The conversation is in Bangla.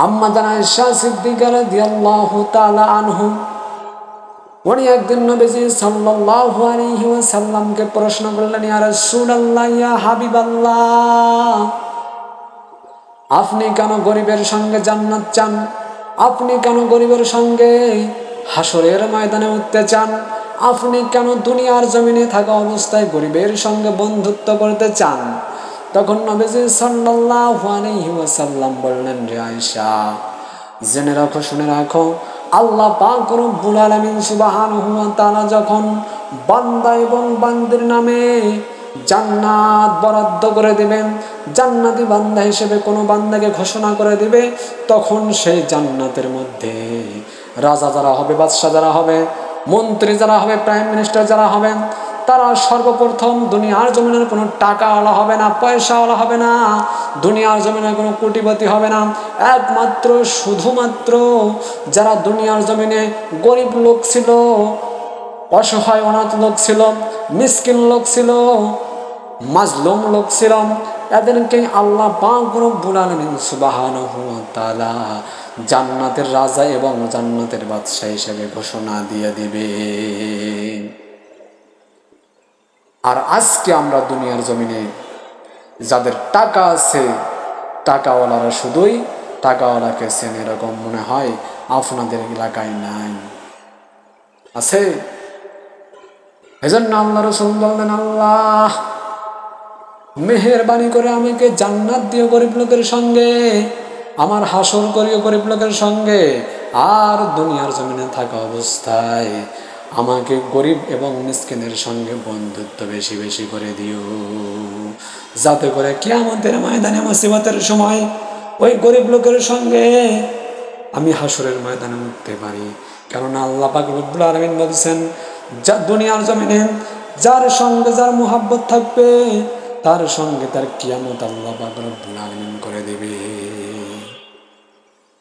আম্মা জান আয়েশা সিদ্দিকা রাদিয়াল্লাহু তাআলা আনহু উনি একদিন নবীজি সাল্লাল্লাহু আলাইহি ওয়াসাল্লামকে প্রশ্ন করলেন, ইয়া রাসূলুল্লাহ, ইয়া হাবিবাল্লাহ, আপনি কেন গরিবের সঙ্গে জান্নাত চান? আপনি কেন গরিবের সঙ্গে হাসরের ময়দানে উঠতে চান? আপনি কেন দুনিয়ার জমিনে থাকা অবস্থায় গরিবের সঙ্গে বন্ধুত্ব করতে চান? তখন নবীজি সাল্লাল্লাহু আলাইহি ওয়াসাল্লাম বললেন, রে আয়েশা, জেনে রাখো, শুনে রাখো, আল্লাহ পাক রব্বুল আলামিন সুবহানাহু ওয়া তাআলা যখন বান্দা এবং বান্দির নামে জান্নাত বরাদ্দ করে দিবেন, জান্নাতি বান্দা হিসেবে কোনো বান্দাকে ঘোষণা করে দিবে, তখন সেই জান্নাতের মধ্যে রাজা যারা হবে, বাদশাহ যারা হবে, মন্ত্রী যারা হবে, প্রাইম মিনিস্টার যারা হবেন, তারা সর্বপ্রথম দুনিয়ার জমিনের কোনো টাকাওয়ালা হবে না, পয়সাওয়ালা হবে না, দুনিয়ার জমিনের কোনো কোটিপতি হবে না। একমাত্র শুধুমাত্র যারা দুনিয়ার জমিনে গরিব লোক ছিল, অসহায় অনাথ লোক ছিল, মিসকিন লোক ছিল, মাজলুম লোক ছিল, এদেরকে আল্লাহ পাক রব্বুল আলামিন সুবহানাহু ওয়া তাআলা জান্নাতের রাজা এবং জান্নাতের বাদশা হিসেবে ঘোষণা দিয়ে দিবে। আর আজকে আমরা দুনিয়ার জমিনে যাদের টাকা আছে, টাকাওয়ালারা শুধুই টাকাওয়ালাকে চেনে, এরকম মনে হয় আপনাদের এলাকায় নাই, আছে? এজন্য আল্লাহ রাসূল বললেন, আল্লাহ মেহেরবানি করে আমাকে জান্নাত দিও গরিব লোকের সঙ্গে, আমার হাসর করিও গরিব লোকের সঙ্গে, আর দুনিয়ার জমিনে থাকা অবস্থায় আমাকে গরিব এবং মিসকিনের সঙ্গে বন্ধুত্ব বেশি বেশি করে দিও, যাতে করে কিয়ামতের ময়দানে মুসিবতের সময় ওই গরিব লোকের সঙ্গে আমি হাসরের ময়দানে উঠতে পারি। কেননা আল্লাহ পাক রব্বুল আলামিন বলেছেন, যা দুনিয়ার জমিনে যার সঙ্গে যার মুহাব্বত থাকবে, তার সঙ্গে তার কিয়ামত আল্লাহ পাক রব্বুল আলামিন করে দেবে।